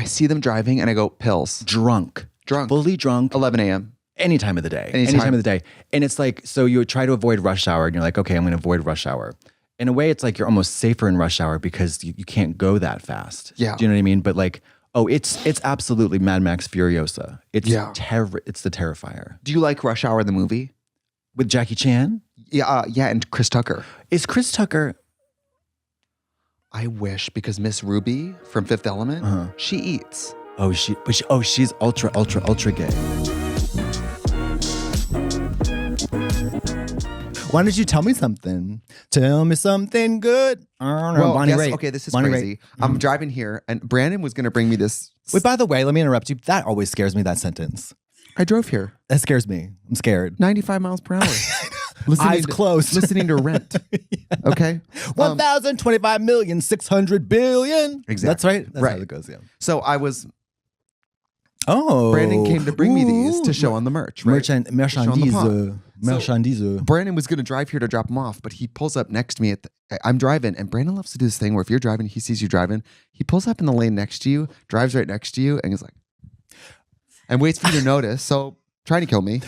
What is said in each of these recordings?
see them driving and I go, pills. Drunk. Fully drunk. 11 a.m. Any time of the day. Any time of the day. And it's like, so you try to avoid rush hour and you're like, okay, I'm going to avoid rush hour. In a way, it's like you're almost safer in rush hour because you can't go that fast. Yeah. Do you know what I mean? But like, it's absolutely Mad Max Furiosa. It's it's the Terrifier. Do you like Rush Hour, the movie? With Jackie Chan? Yeah, and Chris Tucker. Is Chris Tucker... I wish, because Miss Ruby from Fifth Element, she eats. She's ultra gay. Why don't you tell me something? Tell me something good. Well, Bonnie Raitt. Okay, this is Bonnie crazy. Raitt. I'm driving here, and Brandon was going to bring me this. Wait, by the way, let me interrupt you. That always scares me, that sentence. I drove here. That scares me. I'm scared. 95 miles per hour. Eyes closed. Listening to Rent. Okay? 1,025,600,000,000,000. Exactly. That's right? That's right. how it goes, yeah. So I was... Oh. Brandon came to bring me these to show on the merch, right? Merchandise. Brandon was going to drive here to drop him off, but he pulls up next to me. I'm driving, and Brandon loves to do this thing where if you're driving, he sees you driving, he pulls up in the lane next to you, drives right next to you, and he's like, and waits for you to notice. So trying to kill me.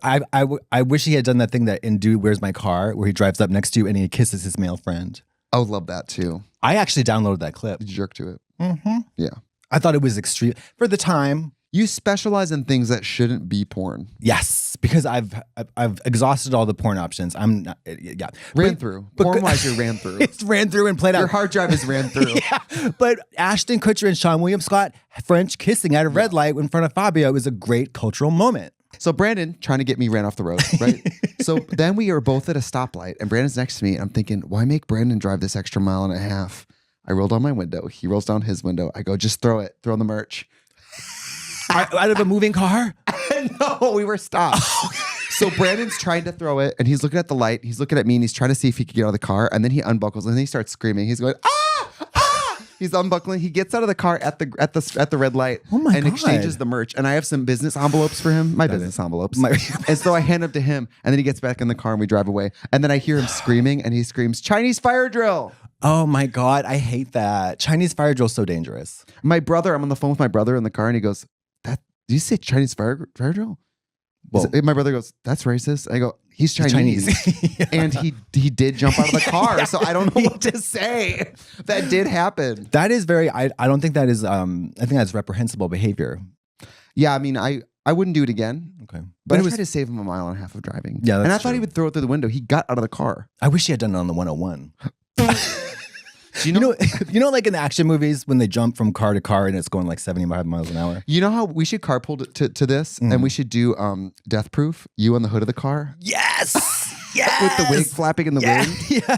I wish he had done that thing that in Dude, Where's My Car, where he drives up next to you and he kisses his male friend. I would love that too. I actually downloaded that clip. Did you jerk to it? Mm-hmm. Yeah. I thought it was extreme for the time. You specialize in things that shouldn't be porn. Yes, because I've exhausted all the porn options. I'm not, ran through. Porn-wise, you ran through. It's ran through and played out. Your hard drive is ran through. Yeah, but Ashton Kutcher and Sean William Scott French kissing at a red light in front of Fabio is a great cultural moment. So Brandon trying to get me ran off the road, right? So then we are both at a stoplight, and Brandon's next to me, and I'm thinking, why make Brandon drive this extra mile and a half? I roll down my window. He rolls down his window. I go, just throw it. Throw in the merch. Out of a moving car? No, we were stopped. So Brandon's trying to throw it, and he's looking at the light. He's looking at me, and he's trying to see if he can get out of the car. And then he unbuckles, and then he starts screaming. He's going, ah, ah! He's unbuckling. He gets out of the car at the red light and exchanges the merch. And I have some business envelopes for him. My business envelopes. And so I hand them to him, and then he gets back in the car, and we drive away. And then I hear him screaming, and he screams, Chinese fire drill. Oh my God, I hate that. Chinese fire drill is so dangerous. My brother, I'm on the phone with my brother in the car, and he goes, "Do you say Chinese fire drill?" Well, my brother goes, "That's racist." I go, "He's Chinese." Yeah. And he did jump out of the car, so I don't know what to say. That did happen. That is very. I don't think that is. I think that's reprehensible behavior. Yeah, I mean, I wouldn't do it again. Okay, but I tried to save him a mile and a half of driving. Yeah, and I thought he would throw it through the window. He got out of the car. I wish he had done it on the 101. You know, like in the action movies when they jump from car to car and it's going like 75 miles an hour. You know how we should carpool to this, and we should do Death Proof. You on the hood of the car. Yes, yes. With the wig flapping in the wind. Yeah.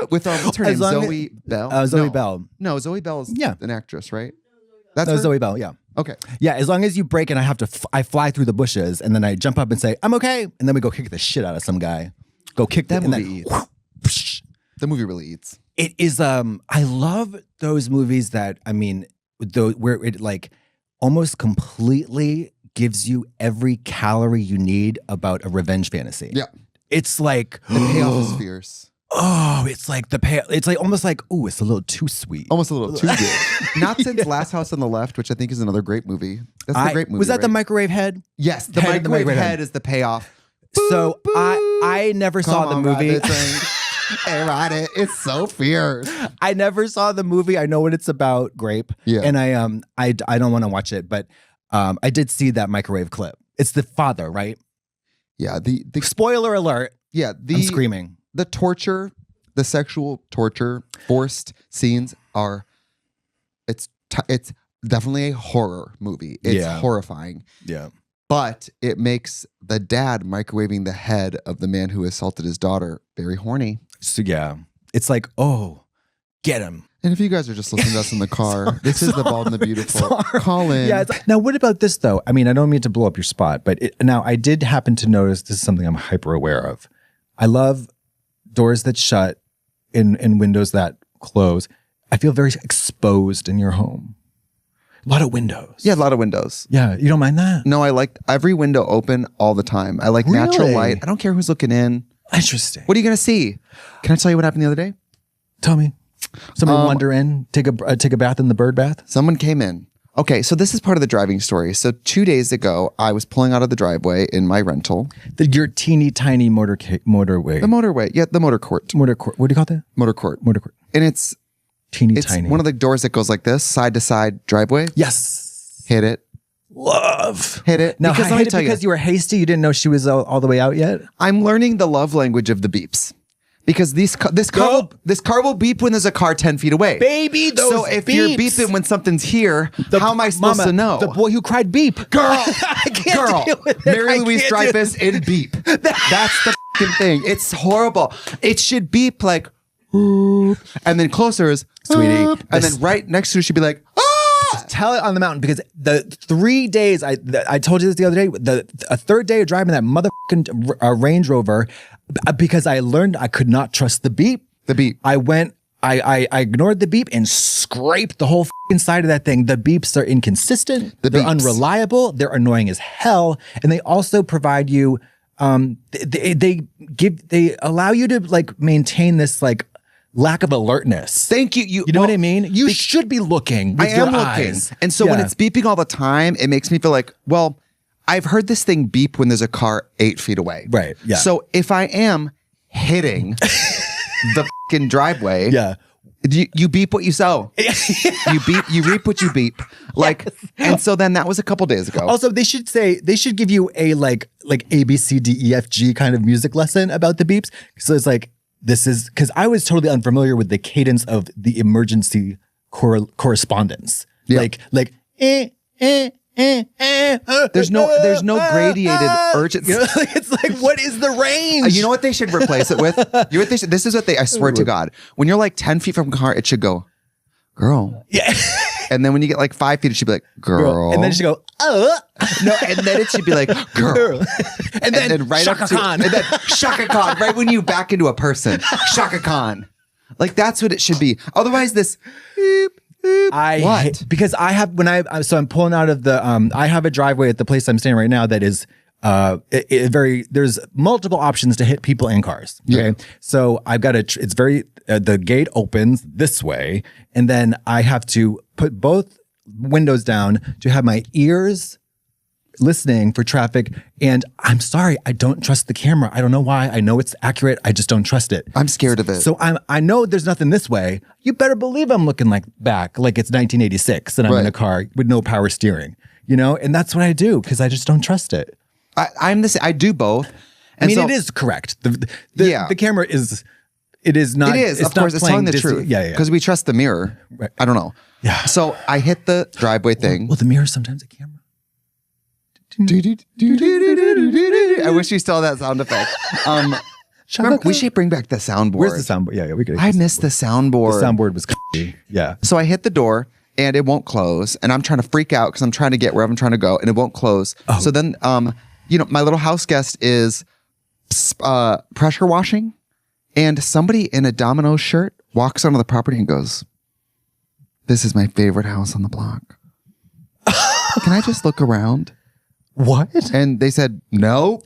With what's her name? Zoe Bell. Zoe Bell. No, Zoe Bell is an actress, right? That's Zoe Bell. Yeah. Okay. Yeah, as long as you break and I have to, I fly through the bushes and then I jump up and say I'm okay, and then we go kick the shit out of some guy. Go kick that movie. Eats. The movie really eats. It is. I love those movies that where it like almost completely gives you every calorie you need about a revenge fantasy. Yeah, it's like the payoff is fierce. Oh, it's like the payoff. It's like almost like it's a little too sweet, almost a little too good. Not since Last House on the Left, which I think is another great movie. That's a great movie. Was that the microwave head? Yes, the microwave head is the payoff. So I never saw the movie. Hey, ride it. It's so fierce. I never saw the movie. I know what it's about. Grape. Yeah. And I don't want to watch it, but I did see that microwave clip. It's the father, right? Yeah. The spoiler alert. Yeah. I'm screaming. The torture, the sexual torture, forced scenes are. It's definitely a horror movie. It's horrifying. Yeah. But it makes the dad microwaving the head of the man who assaulted his daughter very horny. So yeah, it's like, oh, get him. And if you guys are just listening to us in the car, this is The Bald and the Beautiful. Call in. Yeah. Now, what about this though? I mean, I don't mean to blow up your spot, but now I did happen to notice this is something I'm hyper aware of. I love doors that shut and windows that close. I feel very exposed in your home. A lot of windows. Yeah, a lot of windows. Yeah, you don't mind that? No, I like every window open all the time. I like natural light. I don't care who's looking in. Interesting. What are you going to see? Can I tell you what happened the other day? Tell me. Somebody wander in, take a bath in the bird bath. Someone came in. Okay, so this is part of the driving story. So 2 days ago, I was pulling out of the driveway in my rental. Your teeny tiny motorway. The motorway, yeah, the motor court. Motor court. What do you call that? Motor court. Motor court. And it's tiny. one of the doors that goes like this, side to side driveway. Yes. Hit it. Love. Hit it. Now, because hit it because you were hasty. You didn't know she was all the way out yet. I'm learning the love language of the beeps. Because this car will beep when there's a car 10 feet away. Baby, those So if beeps. you're beeping when something's here, how am I supposed to know? The boy who cried beep. Girl, I can't deal with it. Mary I Louise can't Dreyfus in beep. That's the fucking thing. It's horrible. It should beep like, and then closer is, Sweetie. and then right next to it should be like, Tell it on the mountain, because the 3 days I told you this the other day, a third day of driving that motherfucking Range Rover, because I learned I could not trust the beep. The beep. I ignored the beep and scraped the whole fucking side of that thing. The beeps are inconsistent. They're unreliable. They're annoying as hell. And they also provide you, they allow you to like maintain this like lack of alertness. Thank you. You know what I mean? You should be looking with your eyes. And so when it's beeping all the time, it makes me feel like, well, I've heard this thing beep when there's a car 8 feet away. Right. Yeah. So if I am hitting the fucking driveway, you beep what you sow. You reap what you beep. Like, and so then that was a couple days ago. Also, they should give you a like A, B, C, D, E, F, G kind of music lesson about the beeps. So it's like, this is because I was totally unfamiliar with the cadence of the emergency correspondence. Yeah. Like there's no gradiated urgency. You know, it's like, what is the range? You know what they should replace it with? You know what this is what I swear to God, when you're like 10 feet from a car, it should go, girl. Yeah. And then when you get like 5 feet, it should be like, girl. And then it should go, No, and then it should be like, girl. And then right Shaka up to, Khan. And then Shaka Khan, right when you back into a person. Shaka Khan. Like, that's what it should be. Otherwise, this beep, beep. Because I have, so I'm pulling out of the, I have a driveway at the place I'm staying right now that is, there's multiple options to hit people and cars. Okay. Yeah. So I've got the gate opens this way, and then I have to put both windows down to have my ears listening for traffic. And I'm sorry, I don't trust the camera. I don't know why. I know it's accurate. I just don't trust it. I'm scared of it. So I know there's nothing this way. You better believe I'm looking like back, like it's 1986 and I'm in a car with no power steering, you know? And that's what I do because I just don't trust it. I do both. And it is correct. The camera is, it is not. It is, of course, it's telling the truth. Yeah. Because we trust the mirror. Right. I don't know. Yeah. So I hit the driveway thing. Well, the mirror is sometimes a camera. I wish we still had that sound effect. Remember, we should bring back the soundboard. Where's the soundboard? Yeah, we could. I missed the soundboard. The soundboard was yeah. So I hit the door and it won't close, and I'm trying to freak out because I'm trying to get wherever I'm trying to go, and it won't close. Oh. So then, my little house guest is pressure washing, and somebody in a Domino's shirt walks onto the property and goes, "This is my favorite house on the block. Can I just look around?" What? And they said, "No."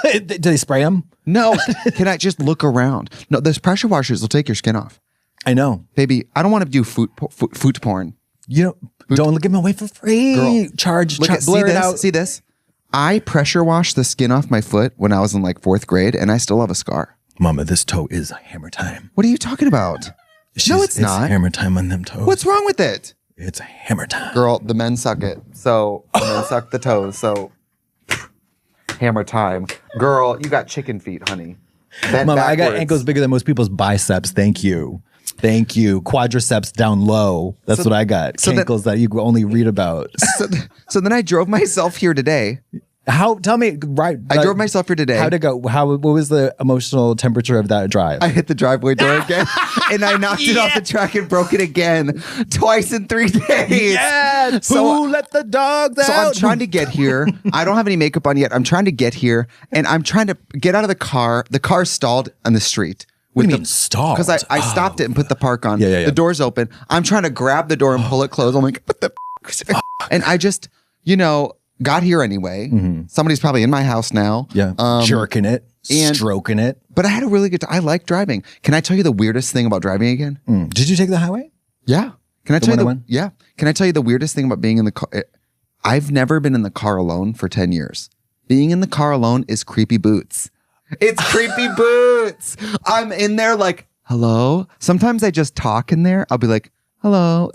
Did they spray them? No. Can I just look around? No, those pressure washers will take your skin off. I know. Baby, I don't want to do foot porn. You don't give them away for free. Girl, blur it out. See this? I pressure washed the skin off my foot when I was in like 4th grade, and I still have a scar. Mama, this toe is hammer time. What are you talking about? No, it's not. It's hammer time on them toes. What's wrong with it? It's hammer time. Girl, the men suck it. So the men suck the toes. So hammer time. Girl, you got chicken feet, honey. Mama, I got ankles bigger than most people's biceps. Thank you. Quadriceps down low. That's what I got. Ankles that you only read about. So then I drove myself here today. Tell me, right? I drove myself here today. How'd it go? What was the emotional temperature of that drive? I hit the driveway door again, and I knocked it off the track and broke it again twice in 3 days. Yeah. Who let the dogs out? So I'm trying to get here. I don't have any makeup on yet. I'm trying to get here, and I'm trying to get out of the car. The car's stalled on the street. What do you mean stalled? Because I stopped it and put the park on. Yeah. The door's open. I'm trying to grab the door and pull it closed. I'm like, what the f-? And I just, got here anyway. Mm-hmm. Somebody's probably in my house now. Yeah. Jerking it. Stroking it. But I had a really good time. I like driving. Can I tell you the weirdest thing about driving again? Did you take the highway? Yeah. Can I tell you the 101? Yeah. Can I tell you the weirdest thing about being in the car? I've never been in the car alone for 10 years. Being in the car alone is creepy boots. It's creepy boots. I'm in there like, hello. Sometimes I just talk in there. I'll be like, hello.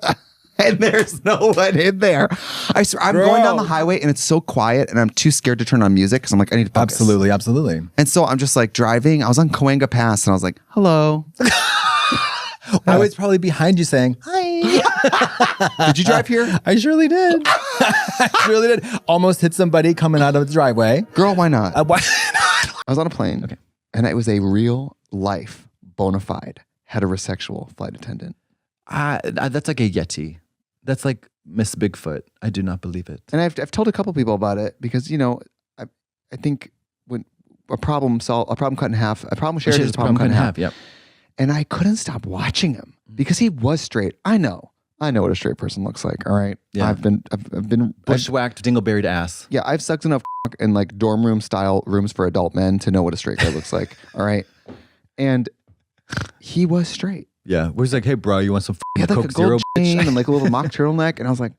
And there's no one in there. I swear, I'm going down the highway and it's so quiet and I'm too scared to turn on music because I'm like, I need to focus. Absolutely. And so I'm just like driving. I was on Cahuenga Pass and I was like, hello. I was probably behind you saying, hi. Did you drive here? I surely did. Almost hit somebody coming out of the driveway. Girl, why not? Why I was on a plane and it was a real life, bona fide, heterosexual flight attendant. That's like a Yeti. That's like Miss Bigfoot. I do not believe it. And I've told a couple people about it because, I think when a problem cut in half, a problem shared is a problem cut in half. Yep. And I couldn't stop watching him because he was straight. I know what a straight person looks like. All right. Yeah. I've been Bushwhacked, dingleberried ass. Yeah. I've sucked enough in like dorm room style rooms for adult men to know what a straight guy looks like. All right. And he was straight. Yeah. Where's like, hey, bro, you want some He had like Coke a gold Zero? chain and like a little mock turtleneck. And I was like,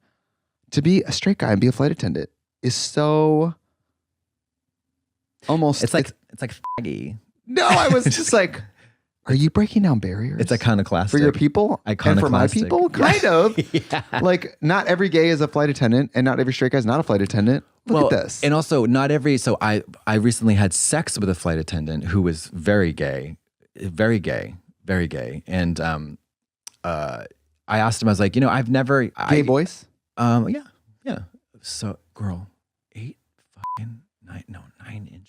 to be a straight guy and be a flight attendant is so almost. It's like faggy. No, I was just like, are you breaking down barriers? It's iconoclastic. For your people? And for my Iconoclastic. people? Kind of. Yeah. Like, not every gay is a flight attendant and not every straight guy is not a flight attendant. Look at this. And also, not every. So I recently had sex with a flight attendant who was very gay. And I asked him, I was like, I've never. Gay boys? Yeah. So, girl, 9-inch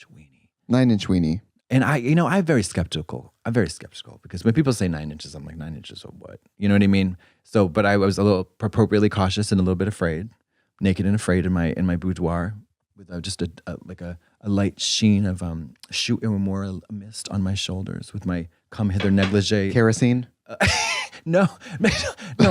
weenie. 9-inch weenie. And I'm very skeptical. Because when people say 9 inches, I'm like, 9 inches of what? You know what I mean? So, but I was a little appropriately cautious and a little bit afraid, naked and afraid in my boudoir with just a light sheen of shoe immemorial mist on my shoulders with my come hither negligee. Kerosene? No,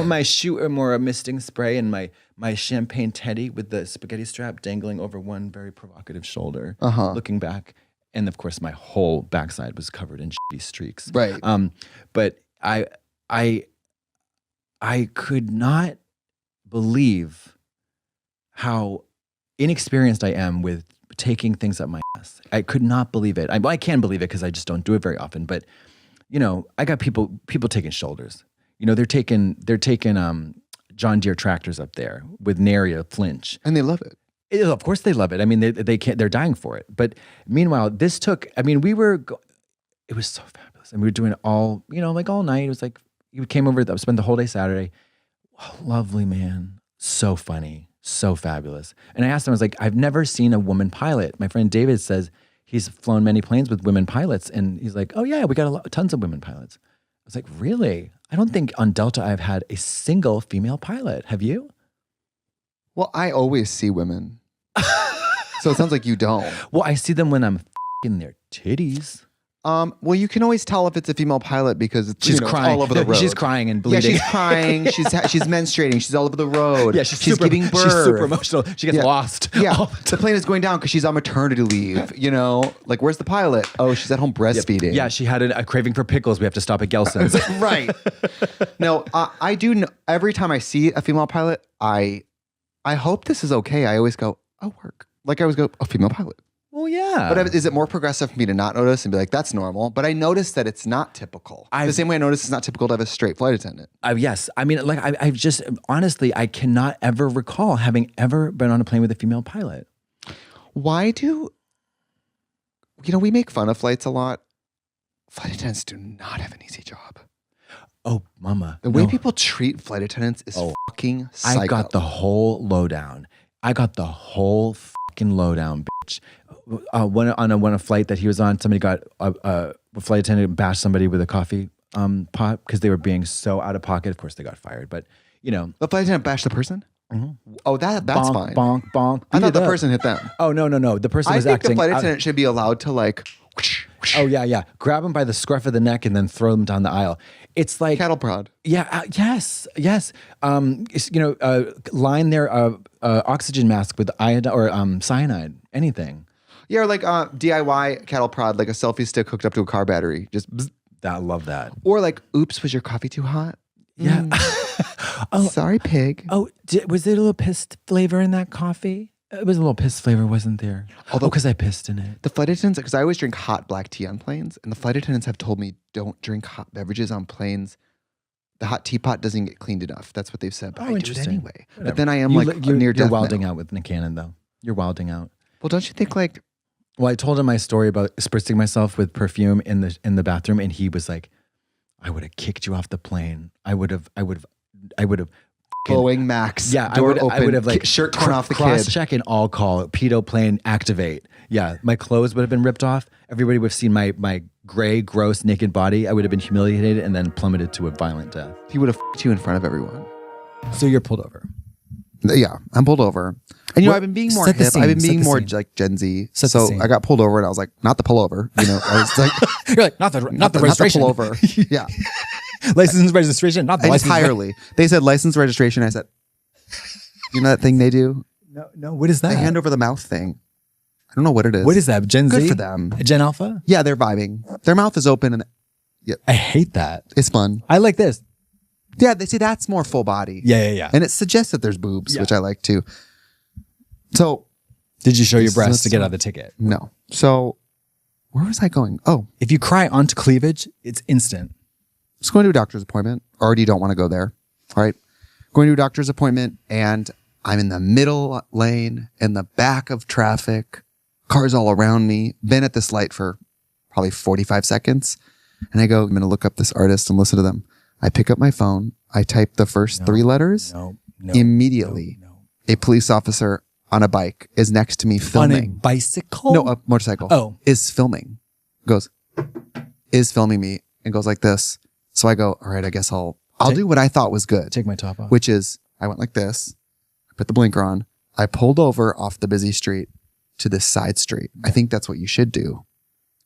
my shoe immemorial misting spray and my champagne teddy with the spaghetti strap dangling over one very provocative shoulder, looking back. And of course, my whole backside was covered in shitty streaks. Right. But I could not believe how inexperienced I am with taking things up my ass. I could not believe it. I can believe it because I just don't do it very often. But I got people taking shoulders. They're taking John Deere tractors up there with nary a flinch, And they love it. Of course they love it. I mean, they can't. They're dying for it. But meanwhile, this took. I mean, it was so fabulous, and we were doing it all. Like all night. It was like you came over. Spent the whole day Saturday. Oh, lovely man, so funny, so fabulous. And I asked him, I was like, I've never seen a woman pilot. My friend David says he's flown many planes with women pilots, and he's like, oh yeah, we got tons of women pilots. I was like, really? I don't think on Delta I've had a single female pilot. Have you? Well, I always see women. So it sounds like you don't. Well, I see them when I'm in their titties. Well, you can always tell if it's a female pilot because it's, She's crying all over the road. She's crying and bleeding. Yeah, she's crying. she's menstruating. She's all over the road. Yeah, she's giving birth. She's super emotional. She gets lost. Yeah, the plane is going down because she's on maternity leave. Like, where's the pilot? Oh, she's at home breastfeeding. Yeah, she had a craving for pickles. We have to stop at Gelson's. Right. No, I do know, every time I see a female pilot, I hope this is okay. I always go, oh, work. Like I always go, oh, female pilot. Well, yeah. But is it more progressive for me to not notice and be like, that's normal? But I notice that it's not typical. The same way I notice it's not typical to have a straight flight attendant. Yes. I mean, like I've just, honestly, I cannot ever recall having ever been on a plane with a female pilot. Why we make fun of flights a lot. Flight attendants do not have an easy job. Oh, mama. The way people treat flight attendants is fucking psycho. I got the whole lowdown. Lowdown, bitch. On a flight that he was on, somebody got a flight attendant bashed somebody with a coffee pot because they were being so out of pocket. Of course, they got fired. But the flight attendant bashed the person. Mm-hmm. Oh, that's bonk, fine. Bonk, bonk. I thought the person hit them. Oh no. The person was acting. I acting. think the flight attendant should be allowed to like. Oh yeah. Grab him by the scruff of the neck and then throw them down the aisle. It's like cattle prod. Yeah. Yes. Line their oxygen mask with iodine or cyanide. Anything. Yeah, or like DIY cattle prod, like a selfie stick hooked up to a car battery. Just bzz. I love that. Or like, oops, was your coffee too hot? Yeah. Oh, sorry, pig. Oh, was there a little piss flavor in that coffee? It was a little piss flavor, wasn't there? Although, because I pissed in it. The flight attendants, because I always drink hot black tea on planes, and the flight attendants have told me don't drink hot beverages on planes. The hot teapot doesn't get cleaned enough. That's what they've said. But I do it interesting. anyway. Whatever. But then I am you're near death wilding now. out with Nick Cannon, though. You're wilding out. Well, don't you think like... Well, I told him my story about spritzing myself with perfume in the bathroom, and he was like, "I would have kicked you off the plane. I would have." Boeing Max. Yeah, door I would have like shirt torn off the cross kid. check and all call pedo plane activate. Yeah, my clothes would have been ripped off. Everybody would have seen my gray, gross, naked body. I would have been humiliated and then plummeted to a violent death. He would have f***ed you in front of everyone. So you're pulled over. Yeah, I'm pulled over. And I've been being more Set the hip. scene, I've been set being the more scene. like Gen Z. Set the So scene. I got pulled over and I was like, not the pullover. I was like, You're like, not the registration. Not the pullover. Yeah. License registration, not the license. Entirely. They said license registration. I said, you know that thing they do? No, what is that? The hand over the mouth thing. I don't know what it is. What is that? Gen Good Z? for them. Gen Alpha? Yeah, they're vibing. Their mouth is open and I hate that. it's fun. I like this. Yeah, they say that's more full body. Yeah. And it suggests that there's boobs, Yeah. which I like too. So, Did you show your This is breasts to a- get out of the ticket? no. So, where was I going? Oh, If you cry onto cleavage, it's instant. just going to a doctor's appointment. Already don't want to go there. All right. Going to a doctor's appointment and I'm in the middle lane in the back of traffic, cars all around me, been at this light for probably 45 seconds. And I go, I'm going to look up this artist and listen to them. I pick up my phone. I type the first three letters. No. Immediately, a police officer on a bike is next to me On a filming. bicycle? No, a motorcycle. Oh. Is filming. Is filming me and goes like this. So I go, all right, I guess I'll do what I thought was good, Take my top off. which is I went like this, I put the blinker on, I pulled over off the busy street to this side street. I think that's what you should do.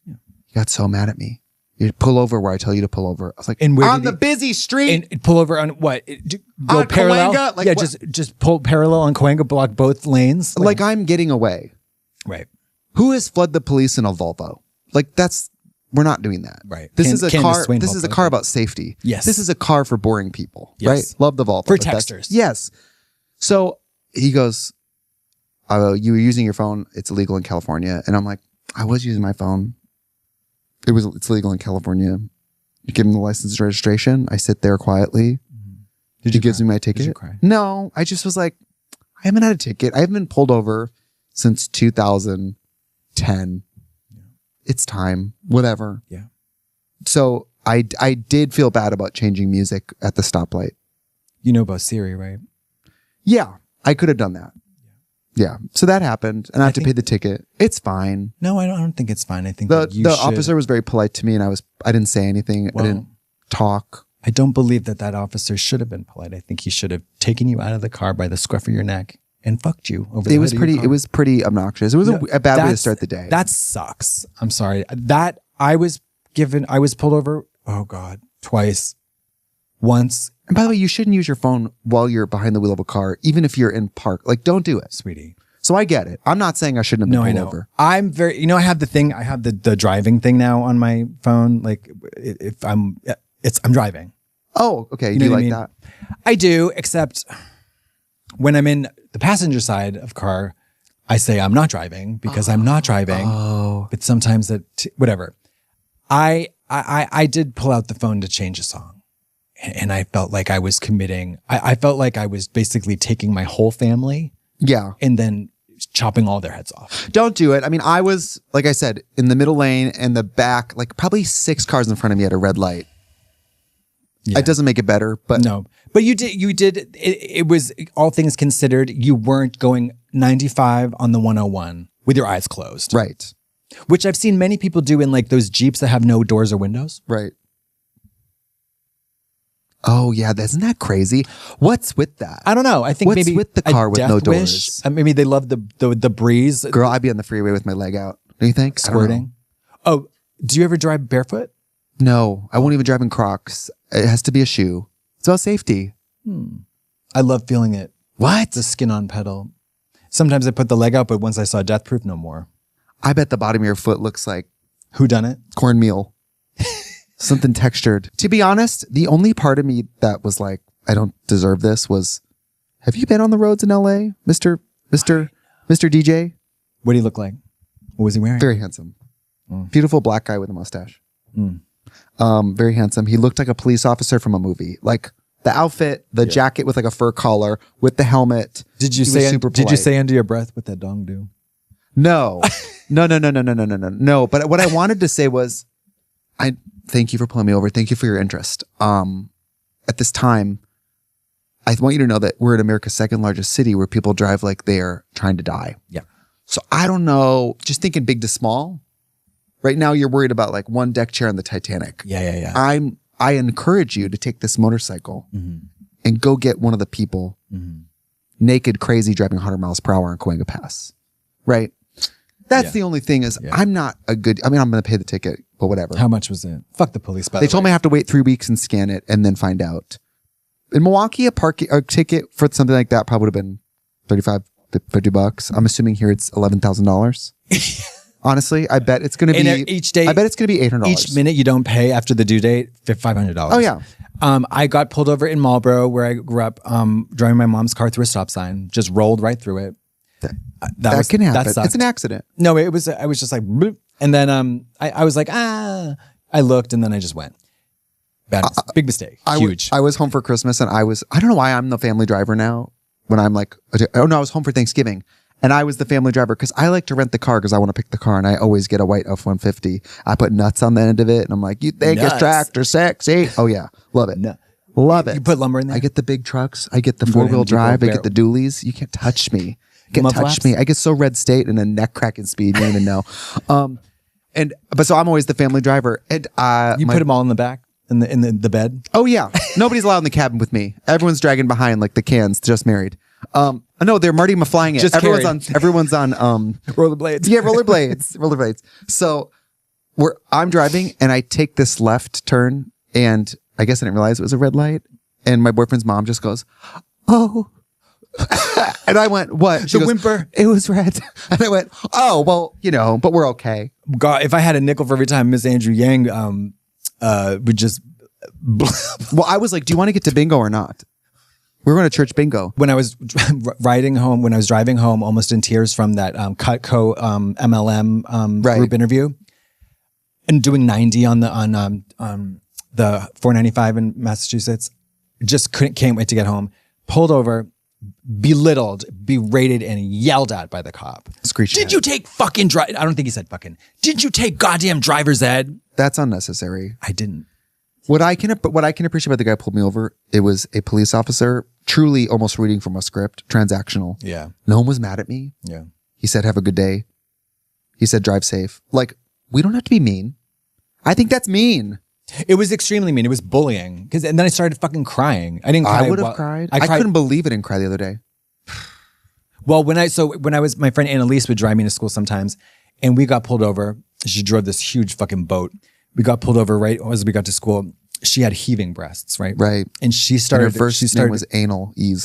Yeah. He got so mad at me. You pull over where I tell you to pull over. I was like, And where on did the busy street. And pull over on what? Go On parallel? Cahuenga? Like yeah, what? just pull parallel on Coanga, block both lanes. Like I'm getting away. right. Who has fled the police in a Volvo? Like we're not doing that. Right. This is a Candace car. Swain This is a Volvo. car about safety. Yes. This is a car for boring people. Yes. Right. Love the Volvo. For but that's- texters. Yes. So he goes, you were using your phone. It's illegal in California. And I'm like, I was using my phone. It's legal in California. You give him the license and registration. I sit there quietly. He gives me my ticket. you cry? No, I just was like, I haven't had a ticket. I haven't been pulled over since 2010. It's time, whatever. Yeah. So I did feel bad about changing music at the stoplight. You know about Siri, right? Yeah, I could have done that. Yeah. So that happened and I have to pay the ticket. It's fine. No, I don't think it's fine. I think The that you the should. officer was very polite to me and I didn't say anything. Well, I didn't talk. I don't believe that officer should have been polite. I think he should have taken you out of the car by the scruff of your neck and fucked you over the It was hood of your pretty car. it was pretty obnoxious. It was a bad way to start the day. That sucks. I'm sorry. That I was pulled over. Oh God, twice. Once, And by the way, you shouldn't use your phone while you're behind the wheel of a car, even if you're in park. Like, don't do it. sweetie. So I get it. I'm not saying I shouldn't have No, been I pulled know. over. I'm very, I have the driving thing now on my phone. Like if I'm driving. Oh, okay. You Do know you what I like mean? that? I do, except when I'm in the passenger side of car, I say I'm not driving because I'm not driving. Oh. But sometimes whatever. I did pull out the phone to change a song. And I felt like I was committing. I felt like I was basically taking my whole family Yeah. and then chopping all their heads off. Don't do it. I mean, I was, like I said, in the middle lane and the back, like probably 6 cars in front of me at a red light. Yeah. It doesn't make it better, but No, but you did. It was all things considered. You weren't going 95 on the 101 with your eyes closed, right. which I've seen many people do in like those Jeeps that have no doors or windows. Right. Oh yeah, isn't that crazy? What's with that? I don't know. I think What's maybe with the a car with no death wish. doors? Maybe they love the breeze, Girl, I'd be on the freeway with my leg out. Do you think? I don't know. squirting. Oh, do you ever drive barefoot? No, I won't even drive in Crocs. It has to be a shoe. It's about safety. I love feeling it. What? The skin on pedal. Sometimes I put the leg out, but once I saw Death Proof, no more. I bet the bottom of your foot looks like Who done it? cornmeal. Something textured. To be honest, the only part of me that was like, I don't deserve this was, have you been on the roads in LA, Mr. DJ? What do you look like? What was he wearing? Very handsome. Beautiful black guy with a mustache. Mm. Very handsome. He looked like a police officer from a movie. Like the outfit, the jacket with like a fur collar, with the helmet. Did you say under your breath what that dong do? No. No. But what I wanted to say was, I thank you for pulling me over. Thank you for your interest. At this time, I want you to know that we're in America's second largest city where people drive like they're trying to die. Yeah. So I don't know, just thinking big to small. Right now you're worried about like one deck chair on the Titanic. Yeah. I encourage you to take this motorcycle and go get one of the people naked, crazy, driving 100 miles per hour on Cahuenga Pass. Right? That's the only thing is I'm not a good, I mean, I'm going to pay the ticket, but whatever. How much was it? Fuck the police, by the way. They told me I have to wait 3 weeks and scan it and then find out. In Milwaukee, a ticket for something like that probably would have been $35, $50. I'm assuming here it's $11,000. Honestly, I bet it's going to be each day. I bet it's going to be $800. Each minute you don't pay after the due date, $500. Oh yeah. I got pulled over in Marlboro where I grew up, driving my mom's car through a stop sign, just rolled right through it. That can happen. That It's an accident. No, I was just like, bloop. And then I was like, I looked and then I just went. Bad, big mistake. Huge. I was home for Christmas and I don't know why I'm the family driver now when I'm like, oh no, I was home for Thanksgiving and I was the family driver because I like to rent the car because I want to pick the car and I always get a white F-150. I put nuts on the end of it and I'm like, you think it's tractor sexy? Oh yeah. Love it. No. Love it. You put lumber in there? I get the big trucks. I get the four-wheel drive. I get the dualies. You can't touch me. I get so red state and a neck cracking speed. You don't even know. But so I'm always the family driver. And you put them all in the back in the bed. Oh yeah, nobody's allowed in the cabin with me. Everyone's dragging behind like the cans. Just married. No, they're Marty McFlying it. Just everyone's on rollerblades. Yeah, rollerblades. So I'm driving and I take this left turn and I guess I didn't realize it was a red light. And my boyfriend's mom just goes, "Oh." And I went, what? She goes, whimper. It was red. And I went, oh, well, but we're okay. God, if I had a nickel for every time Miss Andrew Yang would just. Well, I was like, do you want to get to bingo or not? We were going to church bingo. When I was driving home, almost in tears from that Cutco MLM group interview, and doing 90 on the 495 in Massachusetts, just can't wait to get home. Pulled over, belittled, berated, and yelled at by the cop. Screeching. Did you take fucking I don't think he said fucking. Did you take goddamn driver's ed? That's unnecessary. I didn't. What I can appreciate about the guy who pulled me over, it was a police officer, truly almost reading from a script, transactional. Yeah. No one was mad at me. Yeah. He said, have a good day. He said, drive safe. Like, we don't have to be mean. I think that's mean. It was extremely mean. It was bullying. And then I started fucking crying. I didn't cry. I would have cried. I couldn't believe it and cry the other day. Well, when I was, my friend Annalise would drive me to school sometimes and we got pulled over. She drove this huge fucking boat. We got pulled over right as we got to school. She had heaving breasts, right? Right. And she started. And her first name was Anal Ease.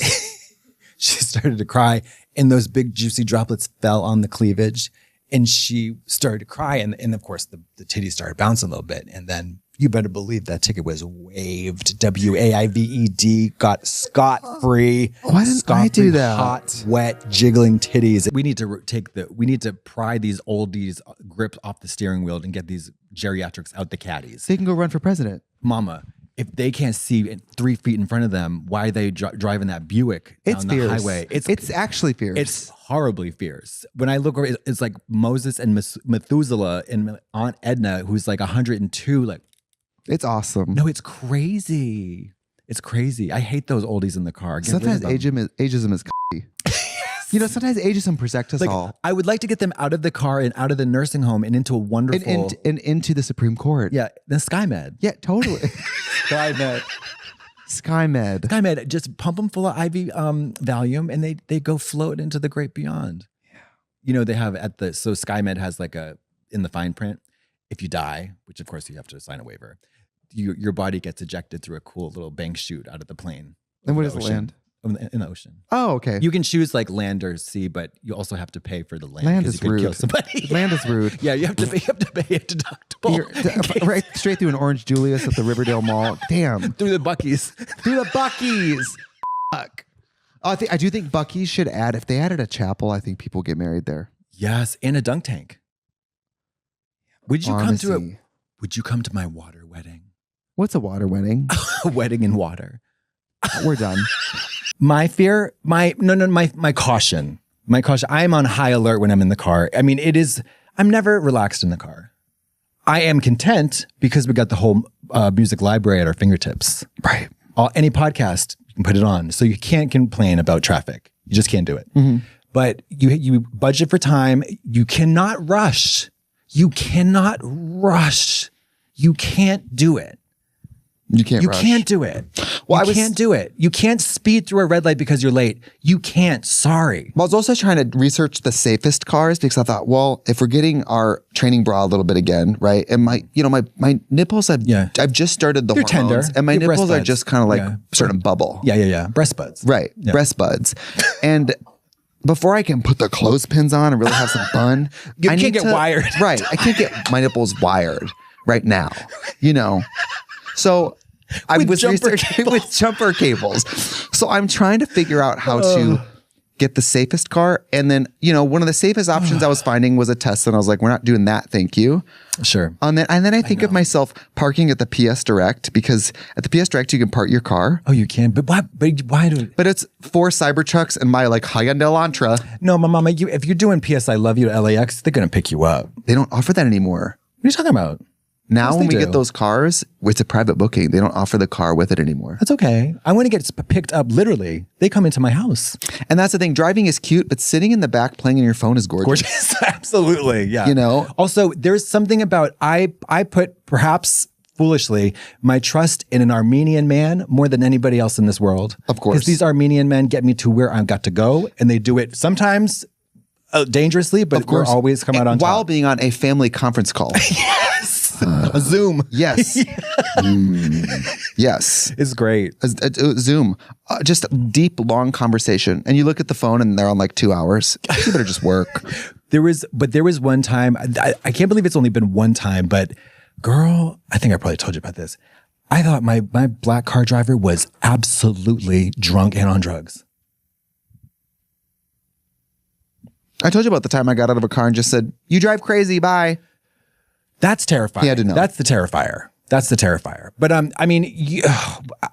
She started to cry and those big juicy droplets fell on the cleavage and she started to cry. And of course the titties started bouncing a little bit. And then you better believe that ticket was waived. WAIVED, got scot-free. Why didn't I do that? Hot, wet, jiggling titties. We need to pry these oldies grips off the steering wheel and get these geriatrics out the caddies. They can go run for president. Mama, if they can't see 3 feet in front of them, why are they driving that Buick down the highway? It's actually fierce. It's horribly fierce. When I look over, it's like Moses and Methuselah and Aunt Edna, who's like 102, like, it's awesome. no, it's crazy. It's crazy. I hate those oldies in the car. Sometimes ageism is c***y. Sometimes ageism protects us all. I would like to get them out of the car and out of the nursing home and into a wonderful... And into the Supreme Court. Yeah, the SkyMed. Yeah, totally. SkyMed. SkyMed, just pump them full of IV Valium and they go float into the great beyond. Yeah. They have so SkyMed has like in the fine print, if you die, which of course you have to sign a waiver, your body gets ejected through a cool little bank chute out of the plane. And where does it land? in the ocean. Oh, okay. You can choose like land or sea, but you also have to pay for the land. Land 'cause is you could rude. Kill somebody. Land is rude. Yeah, you have to pay a deductible. Right straight through an Orange Julius at the Riverdale Mall. Damn. Through the Buc-ee's. Through the Buc-ee's. Fuck. I do think Buc-ee's should add, if they added a chapel, I think people get married there. Yes, and a dunk tank. Would you Pharmacy. Would you come to my water wedding? What's a water wedding? A wedding in water. We're done. My fear, my caution. My caution. I'm on high alert when I'm in the car. I mean, I'm never relaxed in the car. I am content because we got the whole music library at our fingertips. Right. Any podcast, you can put it on. So you can't complain about traffic. You just can't do it. Mm-hmm. But you budget for time. You cannot rush. You cannot rush. You can't do it. You can't rush. Can't do it. Well, you can't do it. You can't speed through a red light because you're late. You can't. Sorry. Well, I was also trying to research the safest cars because I thought, well, if we're getting our training bra a little bit again, right? And my nipples, I've just started the You're hormones, tender. and my Your breast nipples are buds. just kind of like Yeah. starting to bubble. Yeah. Breast buds. Right. Yeah. Breast buds. And before I can put the clothespins on and really have some fun, You I can't need get to- wired. Right. I can't get my nipples wired right now, So I With was jumper researching with jumper cables. So I'm trying to figure out how to get the safest car. And then, one of the safest options I was finding was a Tesla. And I was like, we're not doing that. Thank you. Sure. And then I think of myself parking at the PS Direct, because at the PS Direct, you can park your car. Oh, you can. But why do? But it's 4 Cybertrucks and my Hyundai Elantra. No, my mama. If you're doing PS I Love You to LAX, they're gonna pick you up. They don't offer that anymore. What are you talking about? Now, Yes, when they we do. get those cars, it's a private booking. They don't offer the car with it anymore. That's okay. I want to get picked up. Literally, they come into my house. And that's the thing. Driving is cute, but sitting in the back playing on your phone is gorgeous. Gorgeous. Absolutely. Yeah. Also, there's something about I put, perhaps foolishly, my trust in an Armenian man more than anybody else in this world. Of course. Because these Armenian men get me to where I've got to go, and they do it sometimes dangerously, but we're always come out on while top. being on a family conference call. A Zoom. Yes. Yes. It's great. Zoom. Just a deep, long conversation. And you look at the phone and they're on 2 hours. You better just work. There was one time, I can't believe it's only been one time, but girl, I think I probably told you about this. I thought my black car driver was absolutely drunk and on drugs. I told you about the time I got out of a car and just said, "You drive crazy, bye." That's terrifying. He had to know. That's the terrifier. But I mean,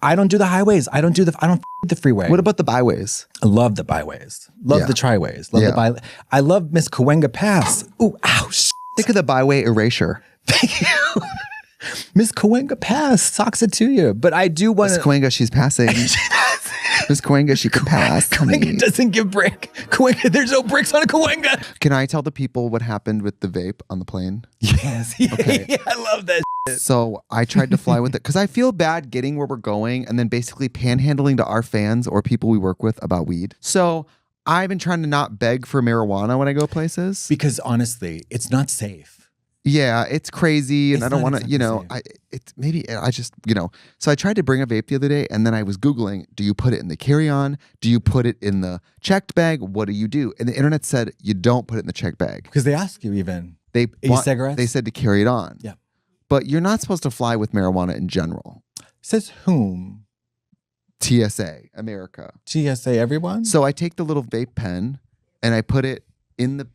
I don't do the highways. I don't the freeway. What about the byways? I love the byways. Love Yeah. the triways. Love Yeah. the by. I love Miss Cahuenga Pass. Ooh, ow, Think of the byway erasure. Thank you. Miss Cahuenga Pass. Socks it to you. But I do want Miss to. Cahuenga, she's passing. Miss Cahuenga, she can pass. Cahuenga doesn't give brick. Cahuenga, there's no bricks on a Cahuenga. Can I tell the people what happened with the vape on the plane? Yes. Okay. Yeah, I love that. So I tried to fly with it because I feel bad getting where we're going and then basically panhandling to our fans or people we work with about weed. So I've been trying to not beg for marijuana when I go places. Because honestly, it's not safe. Yeah, it's crazy, and It's I don't not want to, exactly So I tried to bring a vape the other day, and then I was Googling, do you put it in the carry-on? Do you put it in the checked bag? What do you do? And the internet said you don't put it in the checked bag. Because they ask you even. They E-cigarettes? They said to carry it on. Yeah. But you're not supposed to fly with marijuana in general. Says whom? TSA, America. TSA, everyone? So I take the little vape pen and I put it in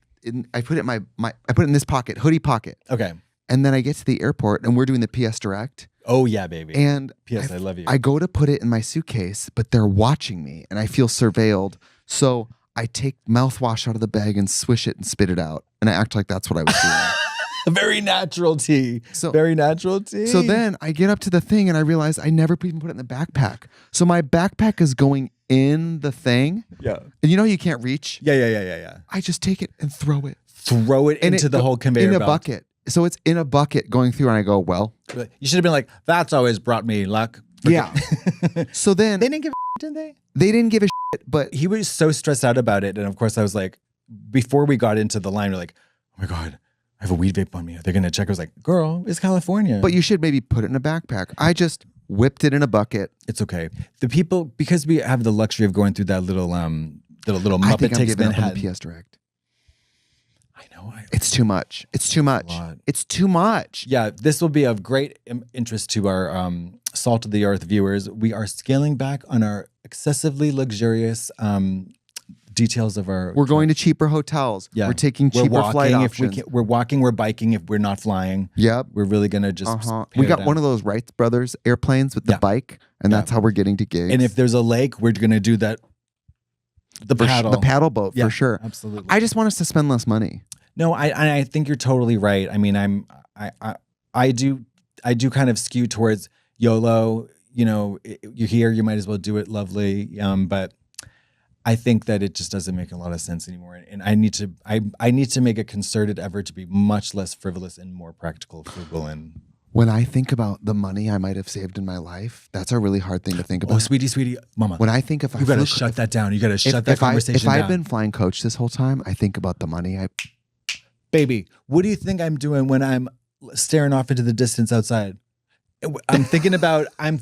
I put it in this pocket, hoodie pocket. Okay. And then I get to the airport and we're doing the PS Direct. Oh, yeah, baby. And PS, I love you. I go to put it in my suitcase, but they're watching me and I feel surveilled. So I take mouthwash out of the bag and swish it and spit it out. And I act like that's what I was doing. Very natural tea. So- Very natural tea. So then I get up to the thing and I realize I never even put it in the backpack. So my backpack is going in the thing. Yeah. And you can't reach. Yeah. I just take it and throw it. Throw it And into the go- whole conveyor in a belt. bucket. So it's in a bucket going through and I go, well. You should have been like, that's always brought me luck. Yeah. So then They didn't give a didn't they? they didn't give a shit, but He was so stressed out about it. And of course I was like, before we got into the line, we're like, oh my God, I have a weed vape on me. They're going to check. I was like, girl, it's California. you should maybe put it in a backpack. I just whipped it in a bucket. It's okay. The people, because we have the luxury of going through that little I Muppet think I'm Takes giving up on Manhattan. the PS Direct. I know. It's too much. It's too much. lot. It's too much. Yeah, this will be of great interest to our salt of the earth viewers. We are scaling back on our excessively luxurious details of our. We're going to cheaper hotels. Yeah. We're taking cheaper flight if options. we can, we're walking, we're biking if we're not flying. Yep. We're really gonna just. We got one of those Wright brothers airplanes with the bike, and that's how we're getting to gigs. And if there's a lake, we're gonna do that. The paddle boat Yeah, for sure. absolutely. I just want us to spend less money. No, I think you're totally right. I mean, I do kind of skew towards YOLO. You know, you're here, you might as well do it. Lovely, but I think that it just doesn't make a lot of sense anymore. And I need to make a concerted effort to be much less frivolous and more practical, frugal, and. When I think about the money I might have saved in my life, that's a really hard thing to think about. Oh, sweetie, mama. When I think if you gotta shut that down. You gotta shut that conversation down. If I've been flying coach this whole time, I think about the money I. Baby, what do you think I'm doing when I'm staring off into the distance outside? I'm thinking about. That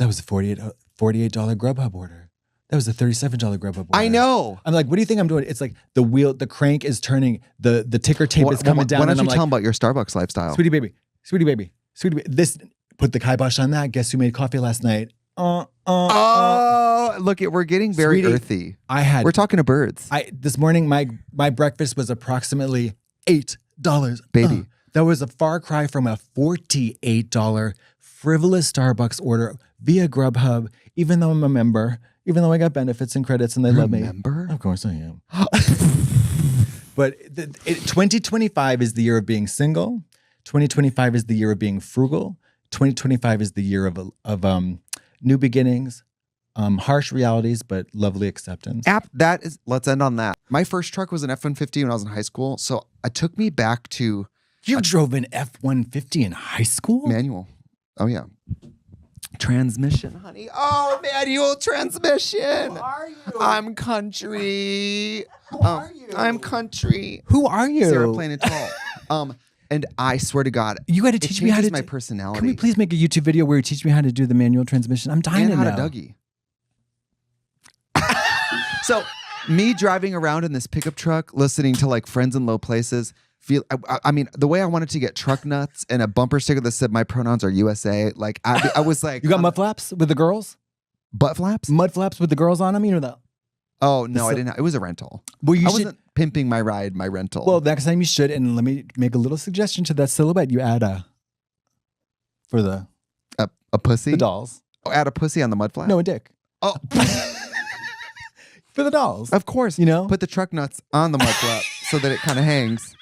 was a $48 Grubhub order. That was a $37 Grubhub order. I know. I'm like, what do you think I'm doing? It's like the crank is turning, the ticker tape is coming down. Why don't you and I'm tell like, them about your Starbucks lifestyle? Sweetie baby. This, put the kibosh on that. Guess who made coffee last night? Look, we're getting very Sweetie, earthy. We're talking to birds. This morning, my breakfast was approximately $8. Baby. That was a far cry from a $48 frivolous Starbucks order via Grubhub, even though I'm a member, even though I got benefits and credits and they love me. Member? Of course I am. But 2025 is the year of being single. 2025 is the year of being frugal. 2025 is the year of new beginnings, harsh realities, but lovely acceptance. Let's end on that. My first truck was an F-150 when I was in high school. So it took me back to You drove an F-150 in high school? manual. Oh, yeah. Transmission, honey. Oh, manual transmission. Who are you? I'm country. Who are you? I'm country. Who are you? Sarah Plain and Tall. And I swear to God, You got to teach me how to my personality. Can we please make a YouTube video where you teach me how to do the manual transmission? I'm dying and to how know. to Dougie. So me driving around in this pickup truck, listening to like Friends in Low Places. I mean, the way I wanted to get truck nuts and a bumper sticker that said my pronouns are USA. Like I was like, You got mud flaps with the girls? butt flaps? Mud flaps with the girls on them? You know that? Oh no, I didn't. It was a rental. Well, I wasn't pimping my ride, my rental. Well, next time you should, and let me make a little suggestion to that silhouette. You add for the pussy. the dolls. Oh, add a pussy on the mud flap. No, a dick. Oh, For the dolls. of course. You know? put the truck nuts on the mud flap so that it kind of hangs.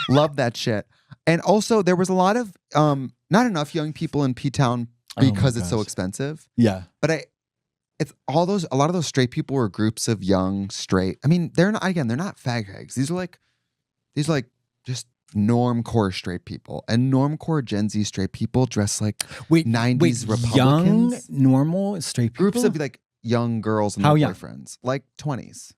Love that shit. And also, there was a lot of not enough young people in P-Town because it's so gosh. expensive. Yeah. But it's a lot of those straight people were groups of young straight. I mean, they're not fag hags. These are like just normcore straight people. And normcore Gen Z straight people dress like 90s Republicans. Young, normal, straight people? Groups of like young girls and How their young? boyfriends. Like 20s.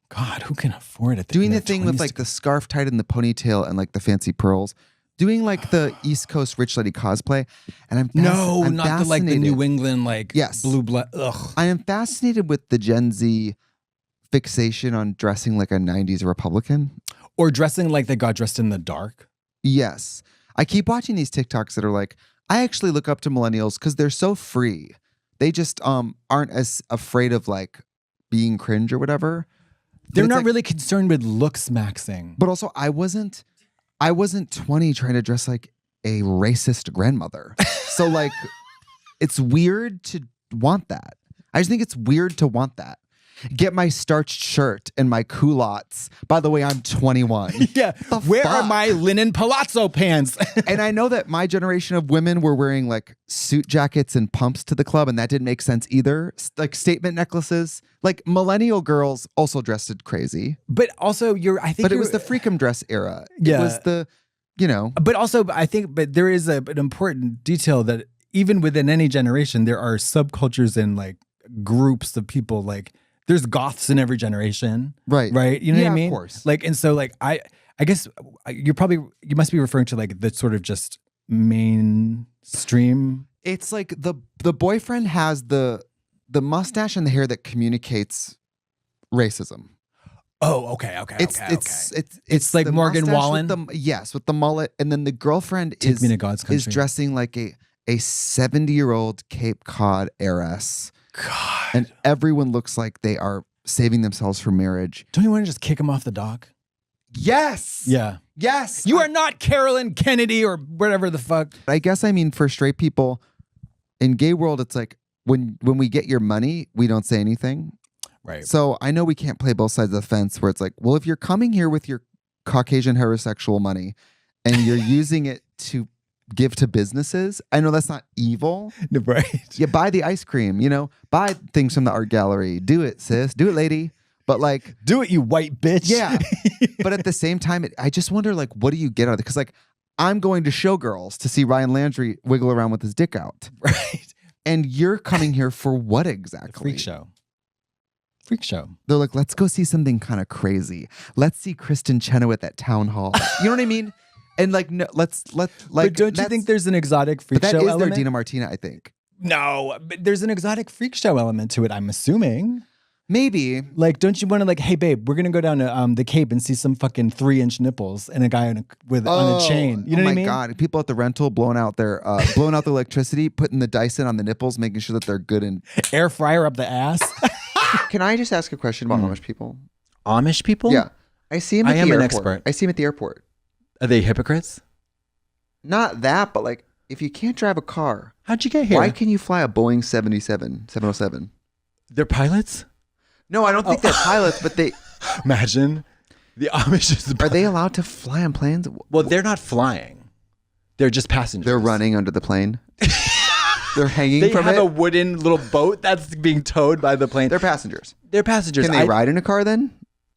God, who can afford it? Doing the thing with like the scarf tied in the ponytail and like the fancy pearls. Doing like the East Coast rich lady cosplay. And I'm not the like the fascinated. New England like Yes. blue blood. Ugh. I am fascinated with the Gen Z fixation on dressing like a 90s Republican. Or dressing like they got dressed in the dark. Yes. I keep watching these TikToks that are like, I actually look up to millennials because they're so free. They just aren't as afraid of like being cringe or whatever. They're But it's not like- really concerned with looks maxing. But also I wasn't 20 trying to dress like a racist grandmother. So like it's weird to want that. I just think it's weird to want that. Get my starched shirt and my culottes. By the way, I'm 21. Yeah. Where are fuck? my linen palazzo pants? And I know that my generation of women were wearing like suit jackets and pumps to the club, and that didn't make sense either. Like statement necklaces. Like millennial girls also dressed crazy. But also But it was the freakum dress era. Yeah. It was the, But also but there is an important detail that even within any generation, there are subcultures and like groups of people like there's goths in every generation. Right. Right. You know what I mean? Of course. Like, and so like I guess you must be referring to like the sort of just mainstream. It's like the boyfriend has the mustache and the hair that communicates racism. Oh, okay. It's like the Morgan mustache Wallen? with the mullet, and then the girlfriend Take me to God's is country. dressing like a 70-year-old Cape Cod heiress. God. And everyone looks like they are saving themselves for marriage. Don't you want to just kick him off the dock? Yes. Yeah. Yes. You are not Carolyn Kennedy or whatever the fuck. I guess I mean for straight people in gay world, it's like when we get your money, we don't say anything. Right. So I know we can't play both sides of the fence where it's like, well, if you're coming here with your Caucasian heterosexual money and you're using it to give to businesses, I know that's not evil. Right. You buy the ice cream, buy things from the art gallery. Do it, sis. Do it, lady. But like, do it, you white bitch. yeah. But at the same time, I just wonder, like, what do you get out of it? Because like, I'm going to Showgirls to see Ryan Landry wiggle around with his dick out. Right. And you're coming here for what exactly? Freak show. Freak show. They're like, let's go see something kind of crazy. Let's see Kristen Chenoweth at Town Hall. You know what I mean? And like, no, let's like. But don't you think there's an exotic freak but that show is element? their Dina Martina, I think. No, but there's an exotic freak show element to it, I'm assuming. Maybe. Like, don't you want to like, hey babe, we're gonna go down to the Cape and see some fucking 3-inch nipples and a guy on a chain. You know what I mean? Oh my God. People at the rental blowing out the electricity, putting the Dyson on the nipples, making sure that they're good and air fryer up the ass. Can I just ask a question about Amish people? Amish people? Yeah. I see him at the am airport. an expert. I see him at the airport. Are they hypocrites? Not that, but like, if you can't drive a car, How'd you get here? why can you fly a Boeing 707? They're pilots? No, I don't think they're pilots, but they Imagine. The Amish is are they allowed to fly on planes? Well, they're not flying. They're just passengers. They're running under the plane. They're hanging They from have it. a wooden little boat that's being towed by the plane. They're passengers. They're passengers. Can they ride in a car then?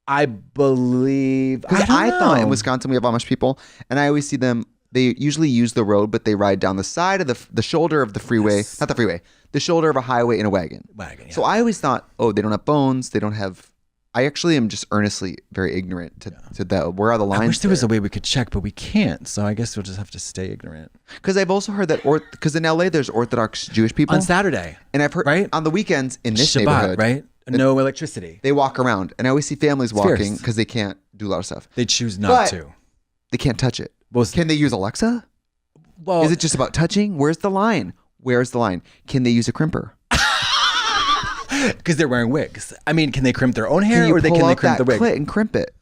I believe. Because I thought in Wisconsin we have Amish people, and I always see them. They usually use the road, but they ride down the side of the shoulder of the freeway, Yes. not the freeway, the shoulder of a highway in a wagon. Yeah. So I always thought, oh, they don't have bones. They don't have. I actually am just earnestly very ignorant to that. Where are the lines? I wish there was a way we could check, but we can't. So I guess we'll just have to stay ignorant. Because I've also heard that, because in LA there's Orthodox Jewish people On Saturday. and I've heard right? on the weekends in this Shabbat, neighborhood, right? No electricity. They walk around, and I always see families It's walking fierce. because they can't do a lot of stuff. They choose not But- to. They can't touch it. Well, Can they use Alexa? well, Is it just about touching? Where's the line? Where's the line? Can they use a crimper? because they're wearing wigs. I mean, can they crimp their own Can hair, you or pull can they out crimp that the wig? clit and crimp it?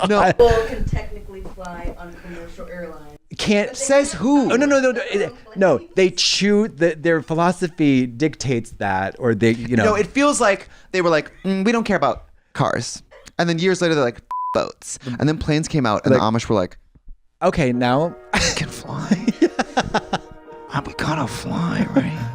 No, People can technically fly on commercial airlines. Can't. says who? Oh no! They choose. Their philosophy dictates that, or they, No, it feels like they were like, we don't care about cars. And then years later, they're like, boats. And then planes came out, and the Amish were like, okay, now I can fly. We gotta fly, right?